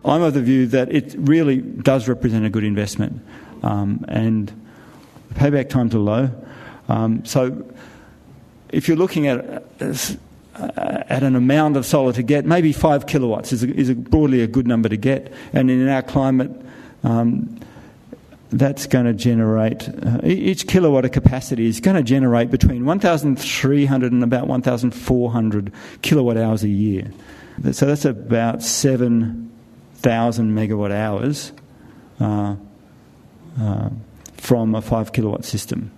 I'm of the view that it really does represent a good investment, and the payback times are low. So if you're looking at an amount of solar to get, maybe 5 kilowatts is broadly a good number to get, and in our climate, that's going to generate, each kilowatt of capacity is going to generate between 1,300 and about 1,400 kilowatt hours a year. So that's about 7,000 megawatt hours from a 5 kilowatt system.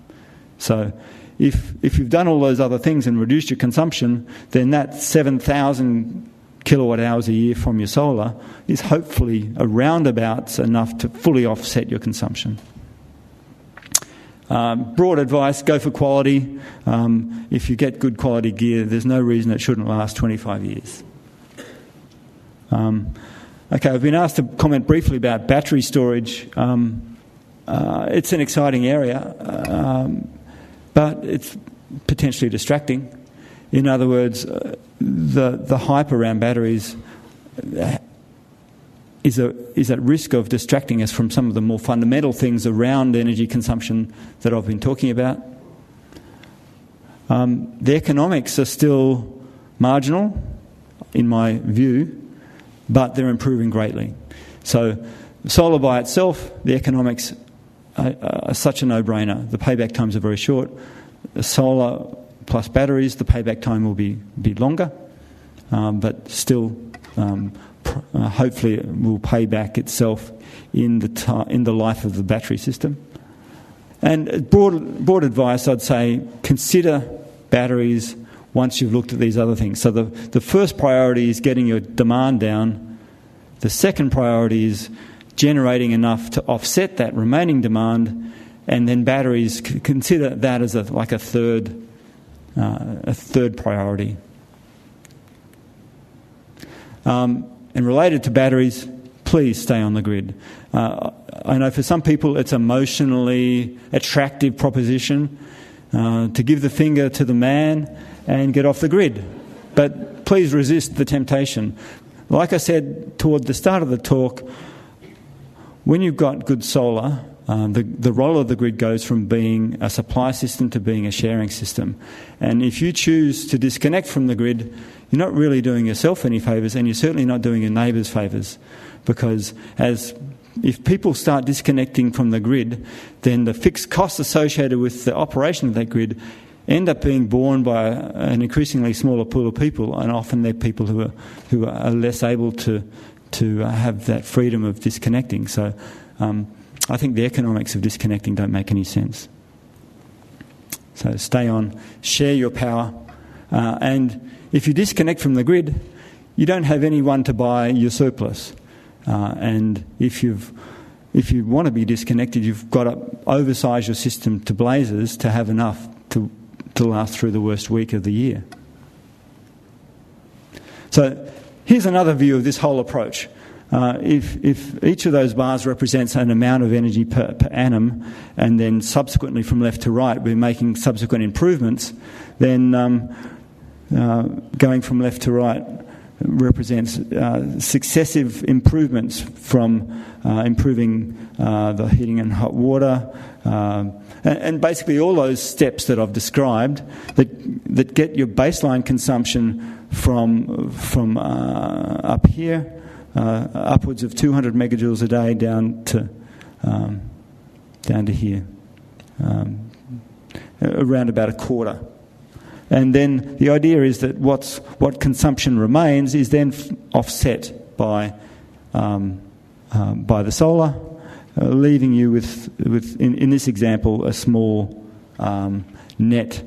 So if you've done all those other things and reduced your consumption, then that 7,000 kilowatt hours a year from your solar is hopefully around about enough to fully offset your consumption. Broad advice, go for quality. If you get good quality gear, there's no reason it shouldn't last 25 years. Okay, I've been asked to comment briefly about battery storage. It's an exciting area, but it's potentially distracting. In other words, the hype around batteries is at risk of distracting us from some of the more fundamental things around energy consumption that I've been talking about. The economics are still marginal, in my view, but they're improving greatly. So solar by itself, the economics are such a no-brainer. The payback times are very short. The solar plus batteries, the payback time will be longer, but still, hopefully, it will pay back itself in the life of the battery system. And broad advice, I'd say, consider batteries once you've looked at these other things. So the first priority is getting your demand down. The second priority is generating enough to offset that remaining demand, and then batteries, consider that as a third priority. And related to batteries, please stay on the grid. I know for some people it's an emotionally attractive proposition to give the finger to the man and get off the grid. But please resist the temptation. Like I said toward the start of the talk, when you've got good solar, the role of the grid goes from being a supply system to being a sharing system. And if you choose to disconnect from the grid, you're not really doing yourself any favours, and you're certainly not doing your neighbours favours, because if people start disconnecting from the grid, then the fixed costs associated with the operation of that grid end up being borne by an increasingly smaller pool of people, and often they're people who are less able to have that freedom of disconnecting. So I think the economics of disconnecting don't make any sense. So stay on, share your power, and if you disconnect from the grid, you don't have anyone to buy your surplus. And if you want to be disconnected, you've got to oversize your system to blazes to have enough to last through the worst week of the year. So here's another view of this whole approach. If each of those bars represents an amount of energy per annum, and then subsequently from left to right we're making subsequent improvements, then going from left to right represents successive improvements from improving the heating and hot water, and basically all those steps that I've described that get your baseline consumption from up here, upwards of 200 megajoules a day down to here, around about a quarter. And then the idea is that what consumption remains is then offset by the solar, leaving you with in this example a small net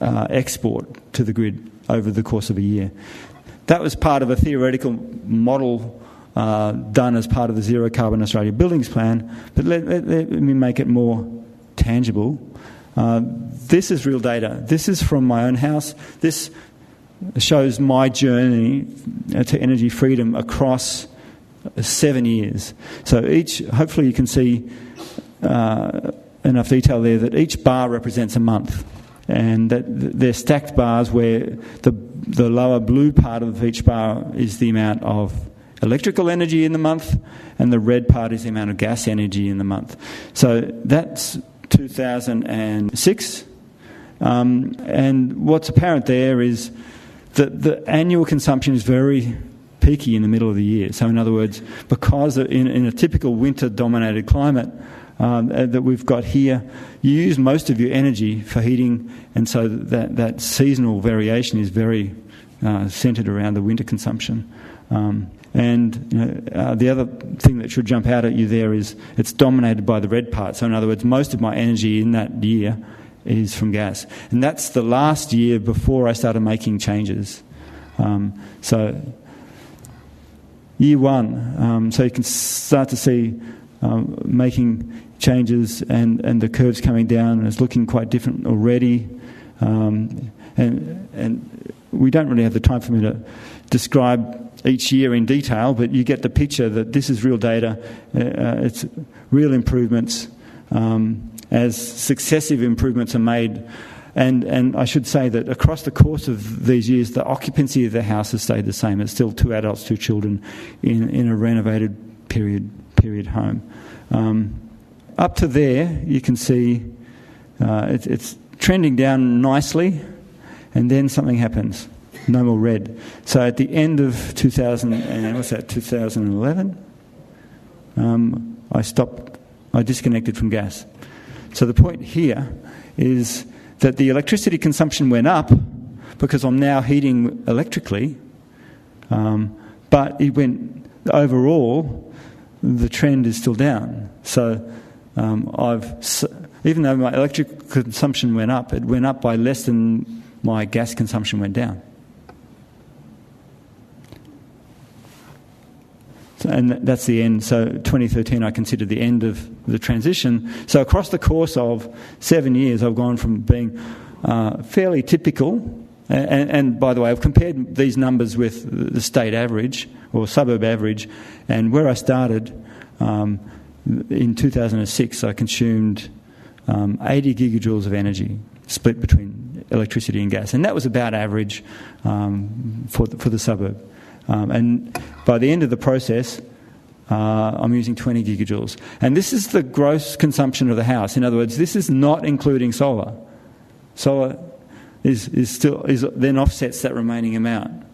export to the grid over the course of a year. That was part of a theoretical model done as part of the Zero Carbon Australia Buildings Plan, but let me make it more tangible. This is real data. This is from my own house. This shows my journey to energy freedom across 7 years. So hopefully you can see enough detail there that each bar represents a month. and that they're stacked bars where the lower blue part of each bar is the amount of electrical energy in the month, and the red part is the amount of gas energy in the month. So that's 2006. And what's apparent there is that the annual consumption is very peaky in the middle of the year. So in other words, because in a typical winter-dominated climate that we've got here, you use most of your energy for heating, and so that seasonal variation is very centred around the winter consumption. The other thing that should jump out at you there is it's dominated by the red part. So in other words, most of my energy in that year is from gas. And that's the last year before I started making changes. So year one, so you can start to see making changes and the curves coming down, and it's looking quite different already. And we don't really have the time for me to describe each year in detail, but you get the picture that this is real data. It's real improvements as successive improvements are made. And I should say that across the course of these years, the occupancy of the house has stayed the same. It's still 2 adults, 2 children in a renovated period home. Up to there, you can see it's trending down nicely, and then something happens. No more red. So at the end of 2011, I disconnected from gas. So the point here is that the electricity consumption went up because I'm now heating electrically, but it went overall, the trend is still down. So even though my electric consumption went up, it went up by less than my gas consumption went down. And that's the end. So 2013 I considered the end of the transition. So across the course of 7 years, I've gone from being fairly typical, and by the way, I've compared these numbers with the state average or suburb average, and where I started in 2006, I consumed 80 gigajoules of energy split between electricity and gas, and that was about average for the suburb. And by the end of the process, I'm using 20 gigajoules. And this is the gross consumption of the house. In other words, this is not including solar. Solar is then offsets that remaining amount.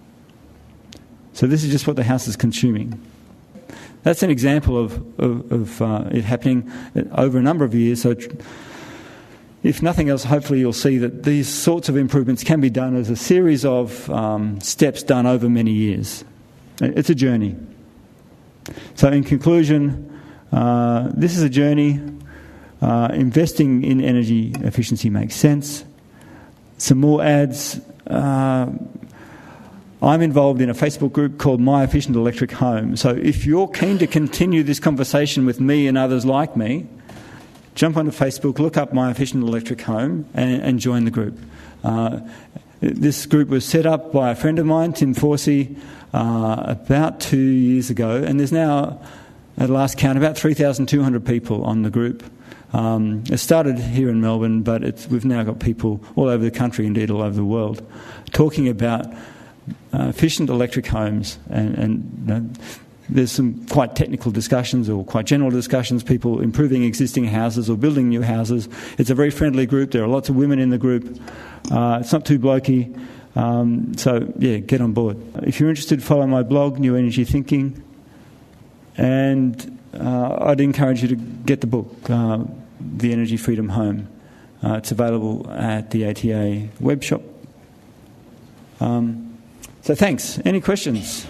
So this is just what the house is consuming. That's an example of it happening over a number of years. So if nothing else, hopefully you'll see that these sorts of improvements can be done as a series of steps done over many years. It's a journey. So in conclusion, this is a journey. Investing in energy efficiency makes sense. Some more ads. I'm involved in a Facebook group called My Efficient Electric Home. So if you're keen to continue this conversation with me and others like me, jump onto Facebook, look up My Efficient Electric Home and join the group. This group was set up by a friend of mine, Tim Forsey, about 2 years ago, and there's now, at last count, about 3,200 people on the group. It started here in Melbourne, but we've now got people all over the country, indeed all over the world, talking about efficient electric homes, and there's some quite technical discussions or quite general discussions, people improving existing houses or building new houses. It's a very friendly group. There are lots of women in the group. It's not too blokey. So, yeah, get on board. If you're interested, follow my blog, New Energy Thinking. And I'd encourage you to get the book, The Energy Freedom Home. It's available at the ATA web shop. So thanks. Any questions?